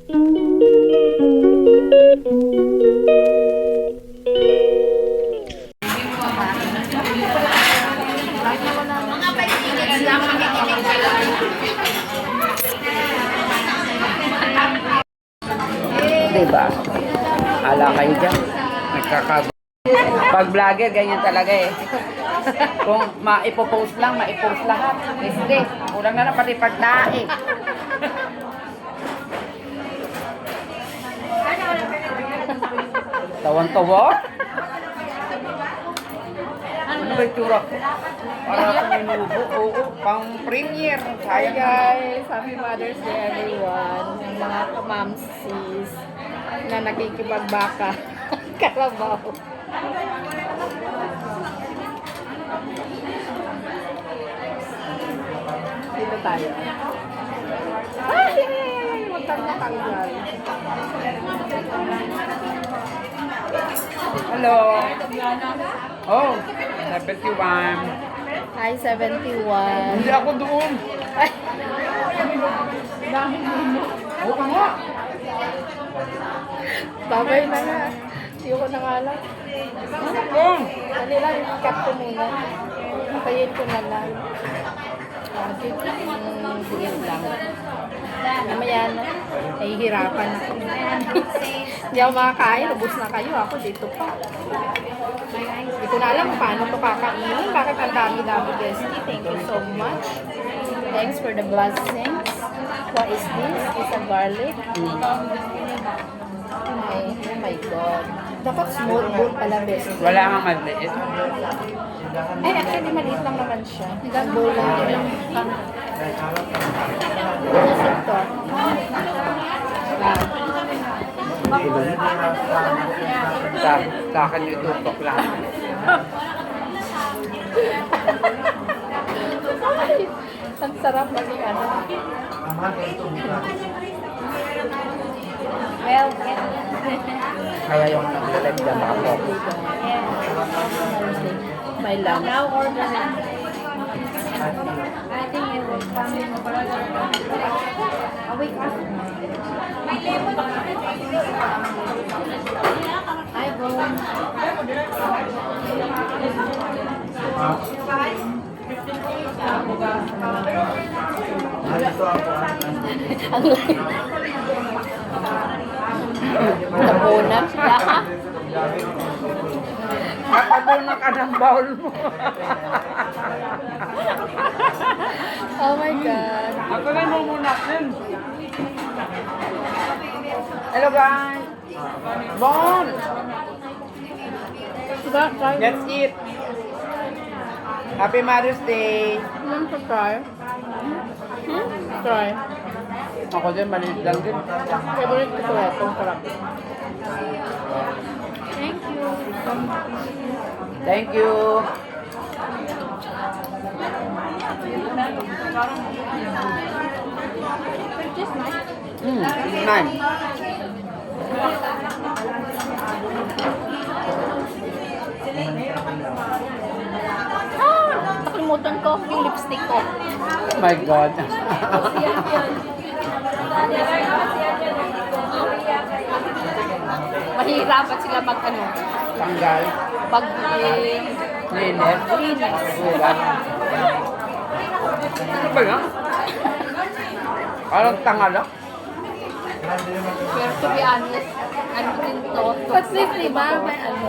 Diba? Ala kayo dyan. Pag vlogger, ganyan talaga eh. Kung maipopost lang, maipost lahat. Hindi. Kulang na lang pati pagdae. Tawan-tawa? Ano ba yung tura? Para kung minubo. Oo, pang premier. Hi guys! Happy Mother's Day everyone! Yung mga kamamsis na nakikipagbaka. Kalabaw. Dito tayo. Ay! Huwag kang matanggal. Hello. Oh, 71. Hi, 71. Hindi ako doon. Ay! Dahil mo. Oo nga. Babay na nga. Hindi ko na nga lang. Ano lang, i-cut ko muna. Nakayin ko na lang. Bigyan lang. Mamaya na, nahihirapan ako. Hindi ako makakain, ubus na kayo. Ako dito pa. Hindi ko na alam kung paano ito kakainin. Bakit ang dami-dami, Bestie? Thank you so much. Thanks for the blessings. What is this? It's a garlic. Ay, oh my God. Dapat small bowl pala, Bestie. Wala nga maliit. Ay, actually, maliit lang naman siya. Ang bowl lang din. Ito. Sa akin yung tutok lang. Ang sarap maging ano. Well, Kaya yung nag-live dyan ako. my love. Now order na. I think it will come in a week after. Hi, Boom. Ang napunan sila ha? Katabunan ka ng bowl mo. Oh my God. Ako na mo muna din. Hello guys. Bon. Let's eat. Happy Mother's Day. Try. Try. Ako din, maliit lang din. Favorite ko ito. Itong sarap. Thank you. Thank you. Just nice. Nice. Nakalimutan ko yung lipstick ko. Oh my God. Mahihirapan sila mag ano. Tanggal. Pag Linis. linis. Ulan. Ano ba yan? Parang tangala. Pero to be honest, ano din to? At least, diba, may ano.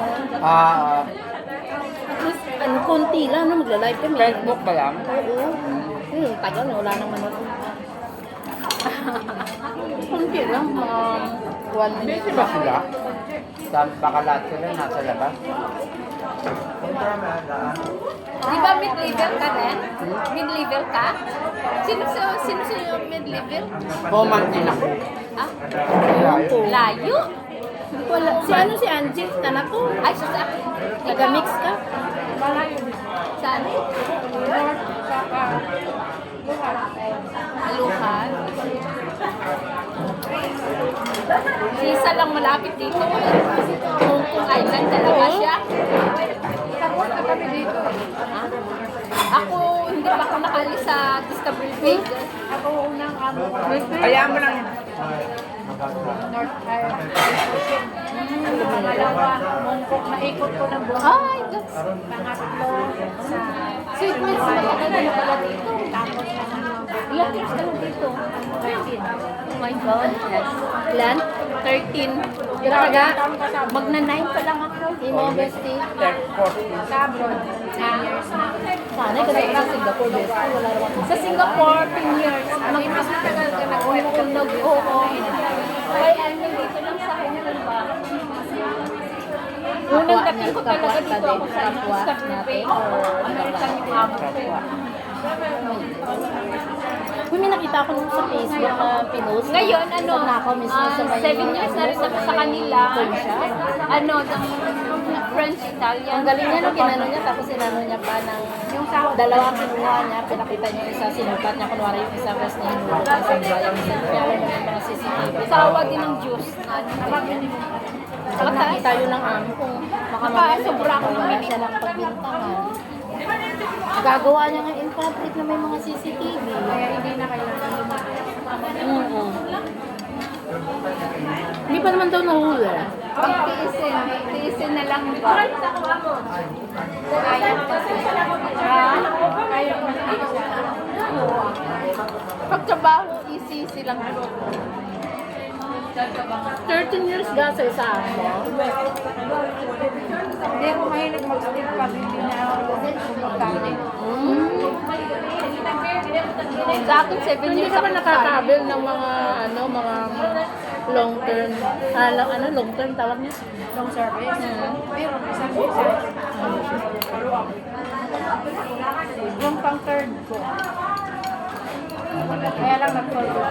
At least, ano, konti lang na magla-live kami. Facebook ba lang? Oo. Tagal na, wala nang manood. Konti lang, mga 1 minute. Busy ba sila? Baka lahat sila nasa labas. Di ba mid-level ka rin? Mid-level ka? Sino sa mid-level? Pumantin ako. Ah? Layo. Layo? Wala. Si ano si Angie, tanak ko. Ay, sa Taga-mix ka. Saan? Aluhan. Isa lang malapit dito. Hong Kong Island talaga siya. Tapos na kami dito. Ha? Ako, hindi pa ako nakaalis sa Discovery Bay. Ako unang ano. Kaya mo lang. North Pangalawa, Mongkok, naikot ko ng buong. Ay, that's pangatlo sa Sweet Mills na ano pala dito. Tapos ilang years ka lang dito? 13. Oh my God. Ilan? 13. Graga, magna-9 pa lang ako. Imo, bestie. 40. Sa abroad, 10 years na. Sana kasi sa Singapore, best. Wala naman. Sa Singapore, 10 years. Mas matagal ka nag-work. Oo. Kaya ano, dito lang sa Hong Kong ba? Unang dating ko talaga dito ako sa Cafe or American yung amo ko. Uy, may nakita ko nung sa Facebook na pinost. Ngayon, ano, na ako mismo sa may 7 years na rin ako sa kanila. Ano, French, Italian. Ang galing niya, no, kinano niya, tapos sinano niya pa ng yung dalawa kinuha niya, pinakita niya yung isa, sinukat niya, kunwari yung isa, rest niya hinulog niya sa iba, yung isa, kaya alam mo yung mga CCTV. Sawa din ng juice. Saka nakita yun ng amo kung baka mamaya sobra ako ng wala minute. siya ng pagbintangan. Gagawa niya nga in public na may mga CCTV. Kaya hindi na kailangan lumakas. Hindi pa naman daw nahuli. Tiisin na lang ba? Ayaw kasi. Ayaw kasi. Pagtrabaho, easy silang 13 years ga sa isa mo. Hindi ako mahilig mag-stick pa. Hindi na ako sumakali. Sa akin, 7 Hindi years ka ba ako nakakabil ng mga mga long term, long term tawag niya? long service. Meron, isang visa. Yung pang third ko. Kaya lang nag-follow.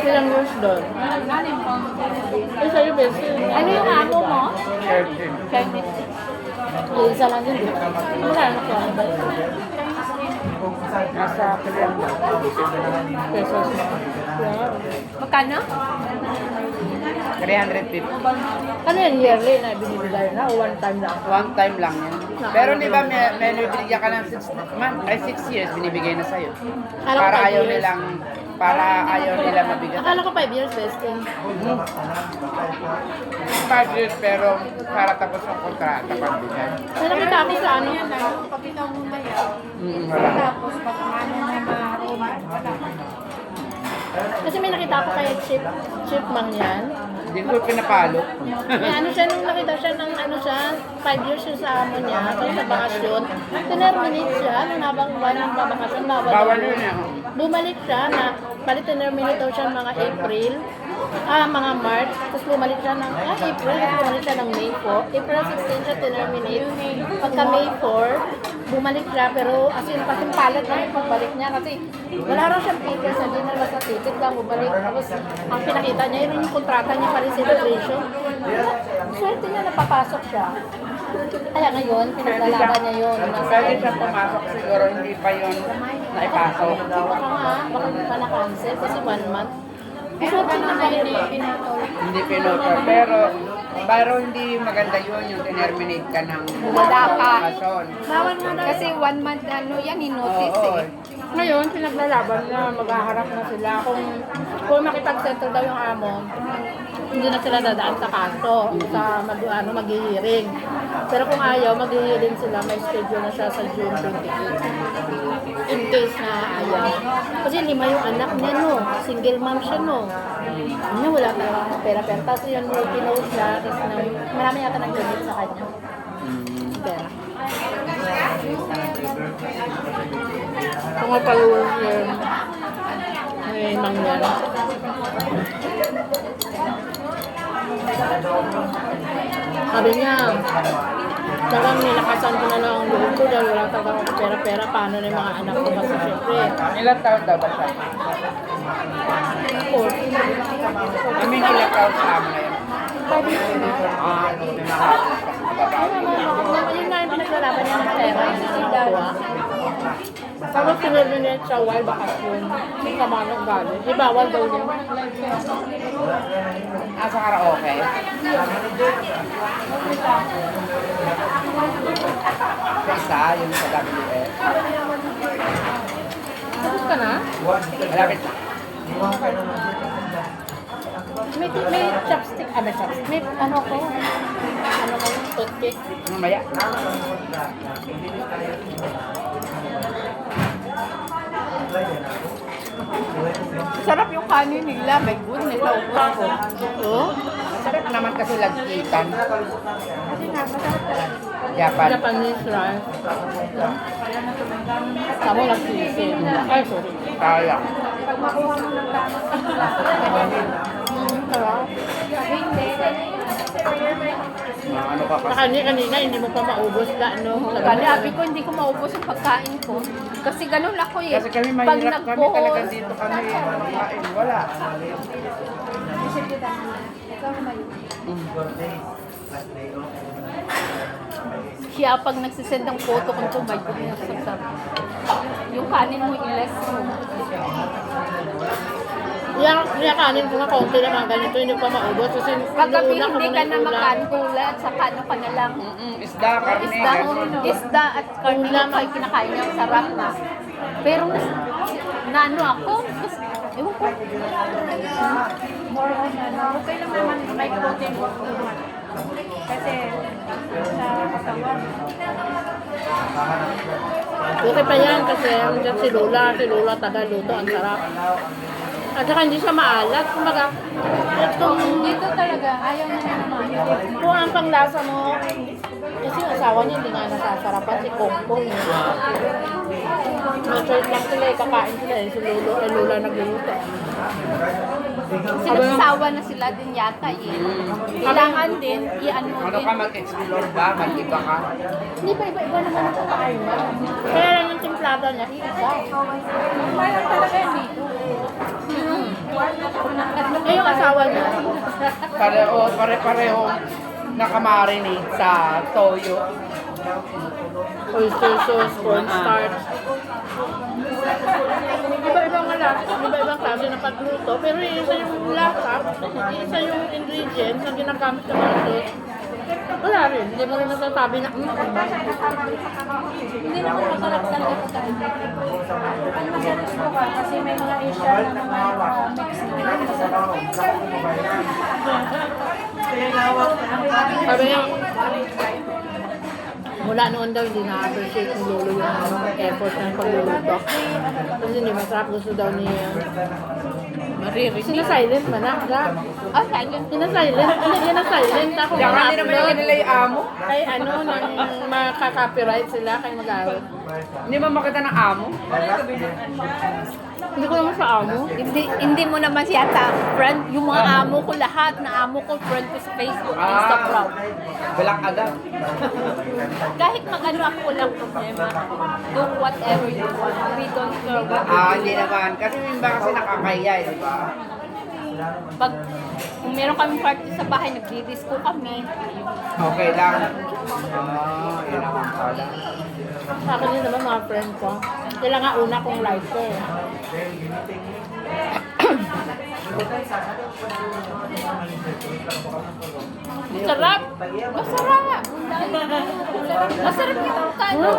Ilang years doon? Galing pang Eh, sa'yo, best. Ano yung amo mo? 13. Isa lang yun. Wala na ko. Nasa Pilenda. Pesos. Wow. Magkano? 350. Ano yan, yearly na binibigay na o one time lang? One time lang yan. Pero di ba may binigyan ka ng 6 years binibigay na sa'yo. Akala ko Para 5 ayaw years. nilang, mabigyan. Akala ko 5 years vesting. 5 years pero para tapos ang kontrata pagbigay. May nakita ako sa ano. Kapitaw muna yan. Wala. Tapos, pag ano na ma-room, wala. Kasi may nakita ako kay Chip Mang yan. Hindi ko pinapalo. May ano siya, nung nakita siya ng 5 years siya sa amo niya, tapos sa bakasyon, tinerminate siya, nung habang buwan ng babakasyon, Bawal yun eh. bumalik siya na, bali tinerminate daw siya mga April, mga March, tapos bumalik siya ng April, tapos bumalik siya ng May 4. April 16 siya tinerminate. Pagka May 4, bumalik siya, pero as in, pasimpalat lang yung pagbalik niya kasi wala raw siyang papers, hindi na basta ticket lang, bumalik. Tapos ang pinakita niya, yun yung kontrata niya pa rin celebration. Swerte niya napapasok siya. Kaya ngayon, pinaglalaban niya yun. Pwede siya pumasok siguro, hindi pa yun naipasok. Baka pa na-cancel kasi 1 month. Swerte niya pa rin. Hindi pinutol. Pero hindi maganda yun yung tinerminate ka ng Wala ka. bakasyon. Bawal nga daw. Kasi 1 month, ano yan, in-notice Oo. eh. Ngayon, pinaglalaban na maghaharap na sila. Kung makipag-settle daw yung amo, hindi na sila dadaan sa kaso, sa maghihiring. Pero kung ayaw, maghihiring sila, may schedule na siya sa June 28. In case na ayaw. Kasi 5 yung anak niya, no. Single mom siya, no. Ano, wala talagang pera-pera. Tapos yun, may pinost siya, tapos marami yata nag-donate sa kanya. Pera. Kung mapaluwas yun, may mangyari. Sabi niya, talagang nilakasan ko na lang ang loob ko dahil wala talagang pera-pera. Paano na yung mga anak ko kasi syempre. Ilang taon daw ba siya? 40. I mean, ilang taon sa amo ngayon? May mga Yun nga yung pinaglalaban niya ng pera. Nakuha. Tapos sinurminate siya while bakasyon. Yung kamanong galing. Di bawal daw niya. sa karaoke. Sa isa, yung sa WF. Tapos ka na? Malapit na. May chopstick. May chopstick. May ano ko. Ano ko yung toothpick. Mamaya. Sarap yung kanin nila. My goodness. Naubos ko. Oh? Sarap naman kasi lagkitan. Kasi nga, masarap talaga. Japan. Japanese rice. Tama lang sisi. Ay, sorry. Kaya. Pag makuha mo ng gamit, Sarap. Ano ka kasi? Kanina, hindi mo pa maubos ka, no? Sabi ko, hindi ko maubos yung pagkain ko. Kasi ganun ako eh. Kasi kami Pag mahirap kami nag-post, talaga dito kami kumain. Wala. Siya pag nagsisend ng photo kung ito, my goodness, sarap. Yung kanin mo, i-less mo. Yung kanin ko nga, konti naman ganito, hindi pa maubos. Kasi Paggabi inuuna ko hindi muna ka yung na ulam. makangula at saka ano ka na lang. Isda, karne. Isda, ganun. isda at karne lang ay kinakain niya, sarap na. Pero naano ako, kasi, ewan ko. More on ano, okay lang naman may protein work naman. Kasi sa katawan. Okay pa yan kasi nandiyan si Lola taga-luto, ang sarap. At saka hindi siya maalat, kumaga, Dito talaga, ayaw na niya naman. kung ang panglasa mo, kasi yung asawa niya hindi nga nasasarapan, si Kongkong. Choice lang sila, kakain sila si Lola nagluluto. Sinagsawa na sila din yata eh. Kailangan din, i-ano Ano din. ka, mag-explore ba? Mag-iba ka? Hindi pa iba-iba naman ang kakain niya. Kaya lang yung timplada niya, isa. Mayroon talaga yan dito. Eh yung asawa niya, Pare-pareho nakamarinate sa toyo. oyster sauce, cornstarch. Iba-ibang lasa, iba-ibang klase ng pagluto, pero isa yung lasa, isa yung ingredients na ginagamit ng mga sauce. Wala rin, hindi mo rin nasasabi na, iba. Hindi naman masarap talaga pagkain. Ang masarap ko ka kasi may mga Asian na mga mix na masarap. Sabi niya, mula noon daw hindi na-appreciate ni Lolo yung effort ng pagluluto. Kasi hindi masarap, gusto daw ni Sina-silent man na, Gab. Ah, silent. Sina-silent, hindi na silent. Ako Diyan hindi naman yung kanila yung amo. Kay ano, nang makaka-copyright sila, kay mag-awit. Hindi mo makita ng amo? Hindi ko naman sa amo. Hindi mo naman siya friend. Yung mga amo ko lahat, na amo ko, friend ko sa Facebook, Instagram. Balak agad. Kahit mag-ano ako, walang problema. Do whatever you want. We don't care what you Hindi naman. Kasi yung iba kasi nakakaya, di ba? Pag kung meron kaming party sa bahay, nagdi-disco kami. Okay lang. Yun naman pala. Sa akin din naman mga friend ko. Sila nga una kong lighter. Sarap! Masarap! Masarap yung kano.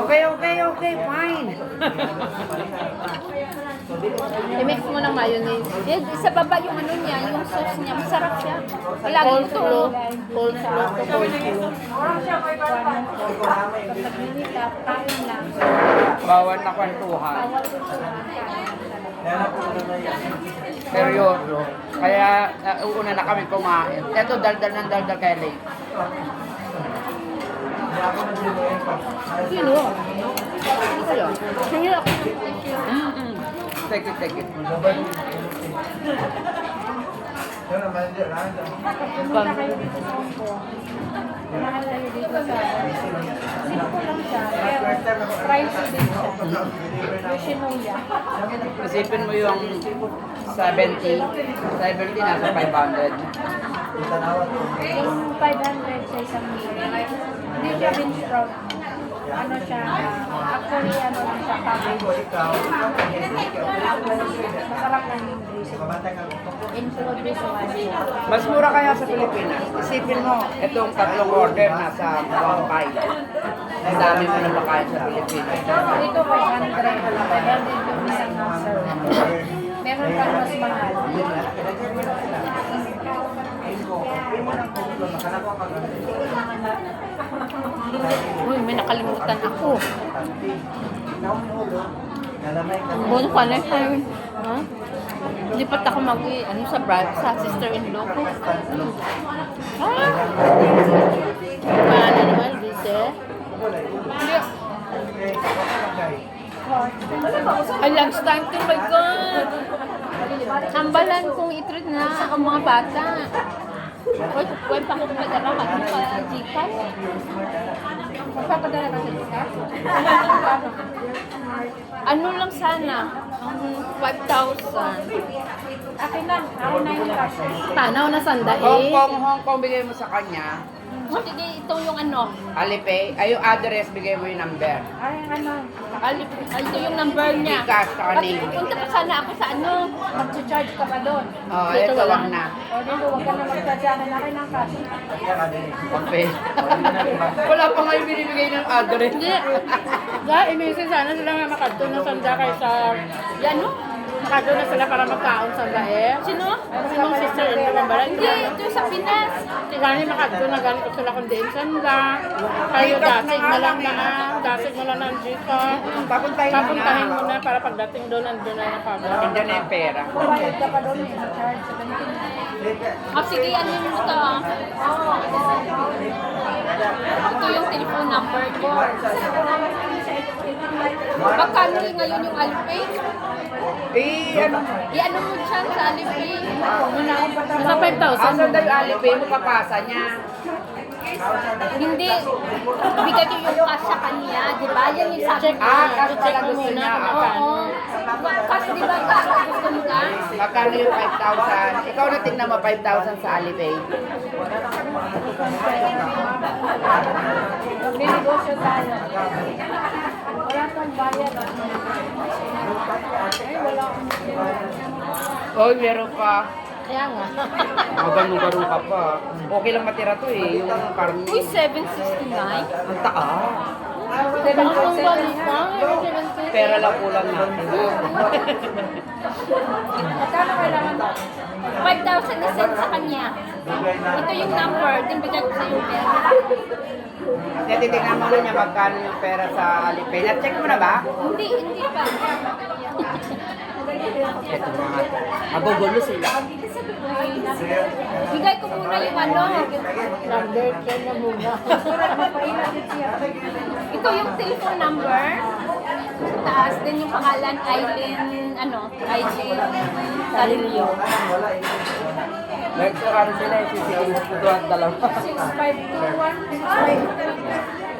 Okay, fine. I-mix mo ng mayonnaise. Sa baba yung ano niya, yung sauce niya, masarap siya. Lagi ito. Coleslaw to coleslaw. Bawal na kwentuhan. Seryoso. Kaya uuna na kami kumain. Ito, daldal ng daldal kay Lay. Sino? Kayo? Sige ako. Take it. Pumunta kayo dito sa Hong Kong. Mahal kayo dito sa simple lang siya, pero pricey din siya. Yung Shinoya. Isipin mo yung 70 nasa 500. Yung 500 sa isang meal. Hindi siya bean sprout. Ano siya, actually ano lang siya, cabbage. Masarap lang yung greasy. Include this one. Mas mura kaya sa Pilipinas. Isipin mo, itong tatlong order nasa 1.5. Ang dami mo na makain sa Pilipinas. Dito 500 yung isang serve. Meron pang mas mahal. Uy, may nakalimutan ako. Buwan ko na yun. Ha? Lipat ako sa sister-in-law ko. Ah! Paano naman, Bise? Hindi. Ay, lunch time to, my God! Sambalan kong i-treat na ang mga bata. Uy, pwede pa akong padala ka doon para Gcash. Magpapadala ka sa Gcash? Ano lang sana? 5,000. Akin na. Ako na yung cash. Tanaw na sanda Hong eh. Kong bigay mo sa kanya. Sige, ito yung ano. Alipay, ay yung address, bigay mo yung number. Ay, ano. Ito yung number niya. Gcash sa name. Punta pa sana ako sa ano. Mag-charge ka pa doon. Oh, Dito ito wala. lang na. O dito, huwag ka na mag-charge. Akin na rin ang cash. Okay. Wala pa nga yung binibigay ng address. Hindi. Inisip sana sila nga makadto na sanda kayo sa... Yan no? Makadto na sila para magkaon sanda eh. Sino? Sinong sister in law ba? Hindi, ito sa Pinas. Gani makadto na ganito sila kundi sanda. Kayo dasig mo lang na dasig mo lang ng dito. Papuntahin mo na para pagdating doon nandun na nakagod. Nandiyan na yung pera. Bayad ka pa doon eh. Charge sa ganito. Sige, ano mo ito? Ito yung telephone number ko. Magkano rin ngayon yung Alipay? Ano? I-ano mo dyan sa Alipay? Nasa 5,000. Asan daw yung Alipay mo papasa niya? Hindi. Bigay ko yung cash sa kanya, di ba? Yan yung sabi ko. Cash pala gusto niya. Oo. Cash, di ba? Cash, gusto mo ka? Magkano yung 5,000? Ikaw na tingnan mo 5,000 sa Alipay. Magbinegosyo tayo. Wala kang bayad. Ay, wala akong Oh, meron pa. Kaya nga. Magano-garo ka pa. Okay lang matira to eh. Yung karne. Uy, 769? Ang taas. Ang balis na. Pera lang kulang natin. Magkano kailangan mo? 5,000 na send sa kanya. Ito yung number. Tinbigay ko sa yung pera. Kaya titignan mo na niya magkano yung pera sa Alipay. Na-check mo na ba? Hindi pa. Ito mga. Magugulo sila. Bigay ko muna yung ano. Number 10 na muna. Ito yung telephone number. Taas din yung pangalan, Aileen Carillo. Nagkakaroon sila yung sisikin sa tuwang dalawa. 6521.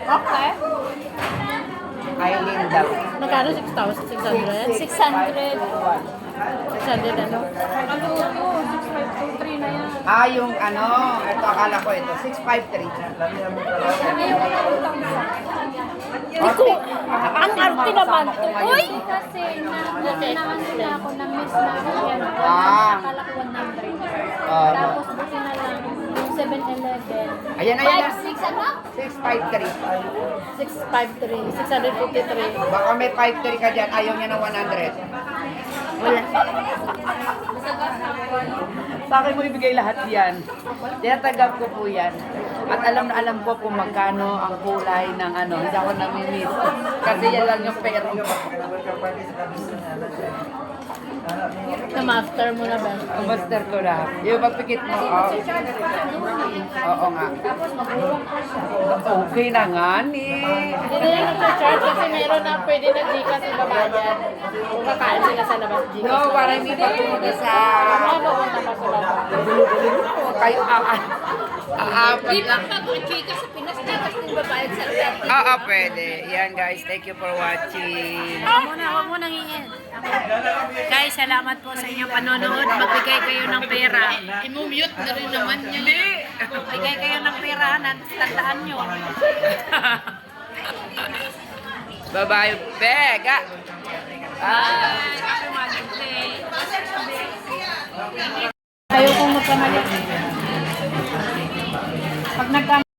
Okay. Aileen daw. Magkano? 6,600? 600. 600 ano? Ano ito? 6523 na yan. Yung ano, ito akala ko ito, 653. Ano yung utang mo? Ito, ang arte naman to. Uy! Kasi naano na ako, na-miss na ako yan. Akala ko 100. Ah. Tapos buti na lang yung 7-Eleven. Ayan, ayan na. 5, 6 ano? 653. 653. 653. Baka may 53 ka dyan, ayaw niya ng 100. Wala. Sa akin mo ibigay lahat yan. Tinatagap ko po yan. At alam na alam ko kung magkano ang kulay ng ano. Hindi ako namimiss. Kasi yan lang yung pera ko. Na-master mo na ba? Ang master ko na. Yung pagpikit mo, oo nga. Okay na nga ni. Hindi na yung charge kasi meron na pwede na Gcash ibabayan. Kung kakain sila sa labas Gcash. No, para hindi pa pumunta sa... Pupunta pa sa labas. Kayo, Di ba pag Gcash sa Pinas, Gcash din babayad sa labas? pwede. Yan guys, thank you for watching. Huwag mo nang iin. Guys, salamat po sa inyong panonood. Magbigay kayo ng pera. I-mute na rin naman yun. Hindi. Magbigay kayo ng pera. Tandaan nyo. Bye-bye, Bega. Happy Mother's Day. Ayaw kong magkamali. Pag nagkamali,